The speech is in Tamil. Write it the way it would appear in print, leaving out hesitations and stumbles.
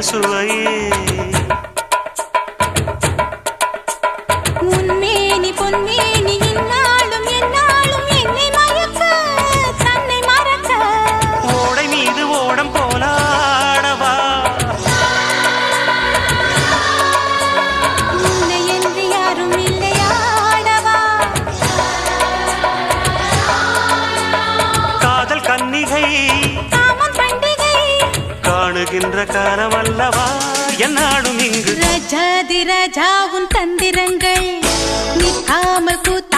சுவையே உன்மேனி பொன்மேனி இந்நாளும் எந்நாளும் என்னை மயக்க தன்னை மறக்க ஓடை மீது ஓடம் போலாடவா உன்னை என்று யாரும் இல்லையாடவா காதல் கன்னிகை காமம் பண்டிகை காணுகின்ற காலமல்லவா என்னாடும் இங்கு ரஜாதி ராஜாவும் தந்திரங்கள் நிற்காமல் கூத்து